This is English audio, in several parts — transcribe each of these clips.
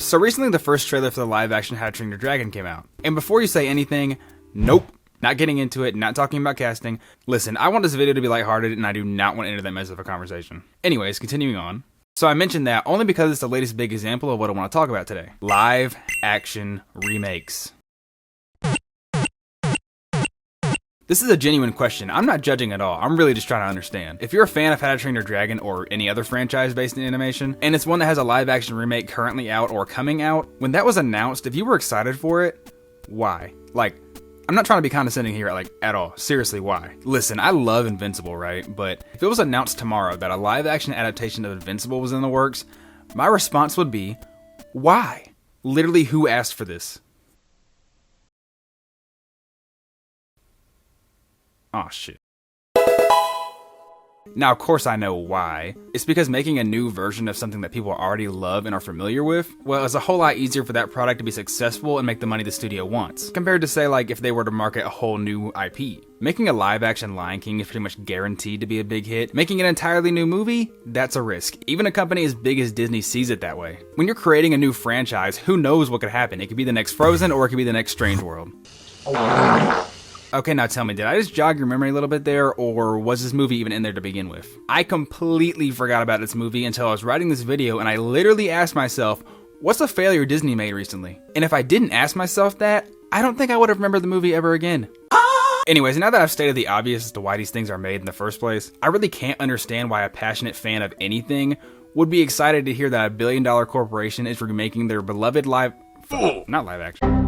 So recently the first trailer for the live action How to Train Your Dragon came out. And before you say anything, nope, not getting into it, not talking about casting. Listen, I want this video to be lighthearted and I do not want to enter that mess of a conversation. Anyways, continuing on. So I mentioned that only because it's the latest big example of what I want to talk about today. Live action remakes. This is a genuine question. I'm not judging at all. I'm really just trying to understand. If you're a fan of How to Train Your Dragon or any other franchise based in animation, and it's one that has a live action remake currently out or coming out, when that was announced, if you were excited for it, why? Like, I'm not trying to be condescending here, at all. Seriously, why? Listen, I love Invincible, right? But if it was announced tomorrow that a live action adaptation of Invincible was in the works, my response would be, why? Literally, who asked for this? Oh shit. Now, of course I know why. It's because making a new version of something that people already love and are familiar with, well, it's a whole lot easier for that product to be successful and make the money the studio wants, compared to say like if they were to market a whole new IP. Making a live action Lion King is pretty much guaranteed to be a big hit. Making an entirely new movie, that's a risk. Even a company as big as Disney sees it that way. When you're creating a new franchise, who knows what could happen? It could be the next Frozen or it could be the next Strange World. Okay, now tell me, did I just jog your memory a little bit there, or was this movie even in there to begin with? I completely forgot about this movie until I was writing this video, and I literally asked myself, what's a failure Disney made recently? And if I didn't ask myself that, I don't think I would have remembered the movie ever again. Anyways, now that I've stated the obvious as to why these things are made in the first place, I really can't understand why a passionate fan of anything would be excited to hear that a billion-dollar corporation is remaking their beloved not live action.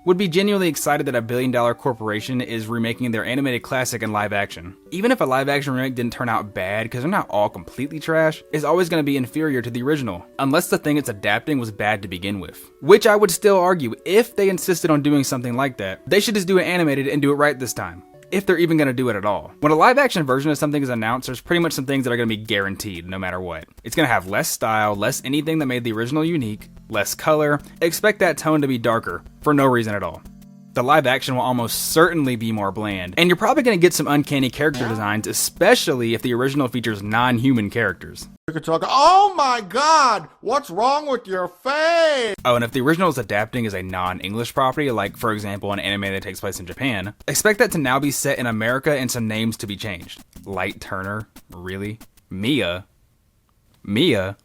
Would be genuinely excited that a billion-dollar corporation is remaking their animated classic in live action. Even if a live action remake didn't turn out bad, because they're not all completely trash, it's always going to be inferior to the original, unless the thing it's adapting was bad to begin with. Which I would still argue, if they insisted on doing something like that, they should just do it animated and do it right this time. If they're even going to do it at all. When a live action version of something is announced, there's pretty much some things that are going to be guaranteed no matter what. It's going to have less style, less anything that made the original unique, less color. Expect that tone to be darker for no reason at all. The live action will almost certainly be more bland, and you're probably going to get some uncanny character designs, especially if the original features non-human characters. Oh my god, what's wrong with your face? Oh, and if the original is adapting as a non-English property, like for example an anime that takes place in Japan, expect that to now be set in America and some names to be changed. Light Turner? Really? Mia? Mia?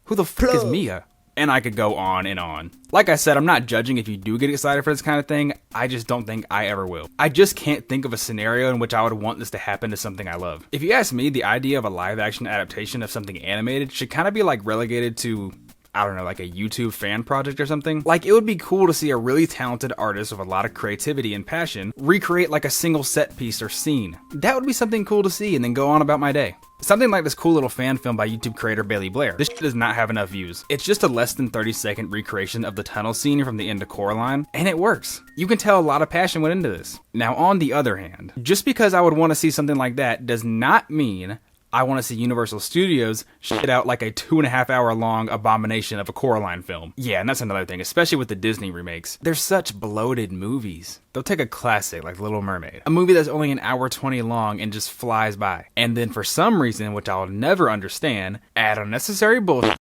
Who the fuck is Mia? And I could go on and on. Like I said, I'm not judging if you do get excited for this kind of thing, I just don't think I ever will. I just can't think of a scenario in which I would want this to happen to something I love. If you ask me, the idea of a live action adaptation of something animated should kind of be like relegated to, I don't know, like a YouTube fan project or something. Like, it would be cool to see a really talented artist with a lot of creativity and passion recreate like a single set piece or scene. That would be something cool to see and then go on about my day. Something like this cool little fan film by YouTube creator Bailey Blair. This shit does not have enough views. It's just a less than 30-second recreation of the tunnel scene from the end of Coraline, and it works. You can tell a lot of passion went into this. Now, on the other hand, just because I would want to see something like that does not mean I want to see Universal Studios shit out like a 2.5 hour long abomination of a Coraline film. Yeah, and that's another thing, especially with the Disney remakes. They're such bloated movies. They'll take a classic like Little Mermaid, a movie that's only an hour 20 long and just flies by, and then for some reason, which I'll never understand, add unnecessary bullshit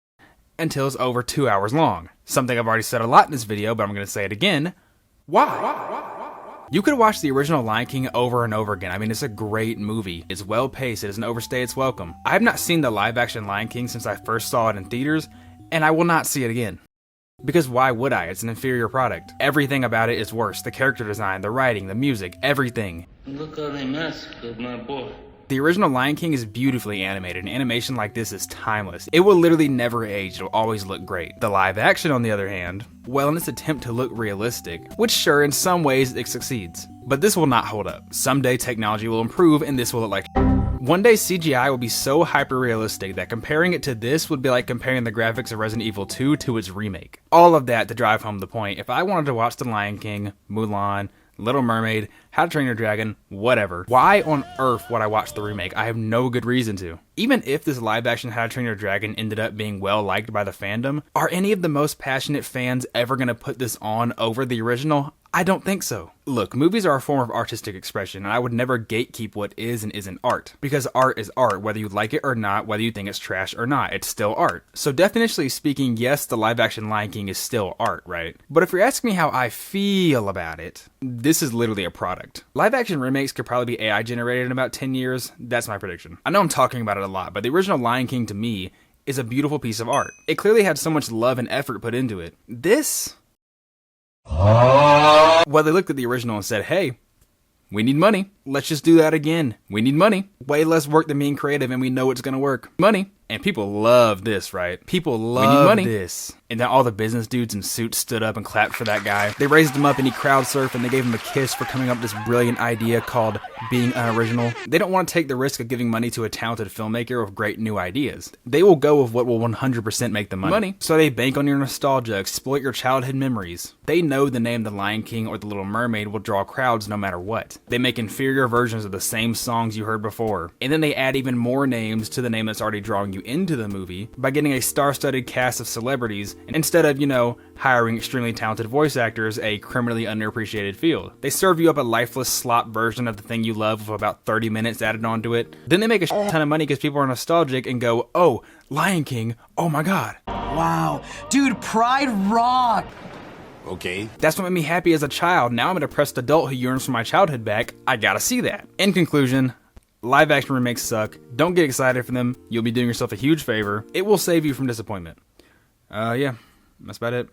until it's over 2 hours long. Something I've already said a lot in this video, but I'm going to say it again. Why? You could watch the original Lion King over and over again. I mean, it's a great movie. It's well paced. It doesn't overstay its welcome. I have not seen the live action Lion King since I first saw it in theaters, and I will not see it again. Because why would I? It's an inferior product. Everything about it is worse. The character design, the writing, the music, everything. Look how they massacred my boy. The original Lion King is beautifully animated, and animation like this is timeless. It will literally never age, it'll always look great. The live action, on the other hand, well, in its attempt to look realistic, which sure, in some ways it succeeds. But this will not hold up. Someday technology will improve, and this will look like one day CGI will be so hyper-realistic that comparing it to this would be like comparing the graphics of Resident Evil 2 to its remake. All of that to drive home the point. If I wanted to watch The Lion King, Mulan, Little Mermaid, How to Train Your Dragon, whatever, why on earth would I watch the remake? I have no good reason to. Even if this live action How to Train Your Dragon ended up being well liked by the fandom, are any of the most passionate fans ever going to put this on over the original? I don't think so. Look, movies are a form of artistic expression, and I would never gatekeep what is and isn't art. Because art is art, whether you like it or not, whether you think it's trash or not, it's still art. So definitionally speaking, yes, the live-action Lion King is still art, right? But if you're asking me how I feel about it, this is literally a product. Live-action remakes could probably be AI generated in about 10 years. That's my prediction. I know I'm talking about it a lot, but the original Lion King to me is a beautiful piece of art. It clearly had so much love and effort put into it. This... Well, they looked at the original and said, hey, we need money. Let's just do that again. We need money. Way less work than being creative, and we know it's gonna work. Money. And people love this, right? People love this. And then all the business dudes in suits stood up and clapped for that guy. They raised him up and he crowd surfed and they gave him a kiss for coming up with this brilliant idea called being unoriginal. They don't want to take the risk of giving money to a talented filmmaker with great new ideas. They will go with what will 100% make them money. So they bank on your nostalgia, exploit your childhood memories. They know the name The Lion King or The Little Mermaid will draw crowds no matter what. They make inferior versions of the same songs you heard before. And then they add even more names to the name that's already drawing you into the movie by getting a star-studded cast of celebrities instead of, hiring extremely talented voice actors, a criminally underappreciated field. They serve you up a lifeless slop version of the thing you love with about 30 minutes added onto it. Then they make a ton of money because people are nostalgic and go, oh, Lion King, oh my god. Wow, dude, Pride rock! Okay. That's what made me happy as a child. Now I'm a depressed adult who yearns for my childhood back. I gotta see that. In conclusion, live action remakes suck. Don't get excited for them. You'll be doing yourself a huge favor. It will save you from disappointment. Yeah, that's about it.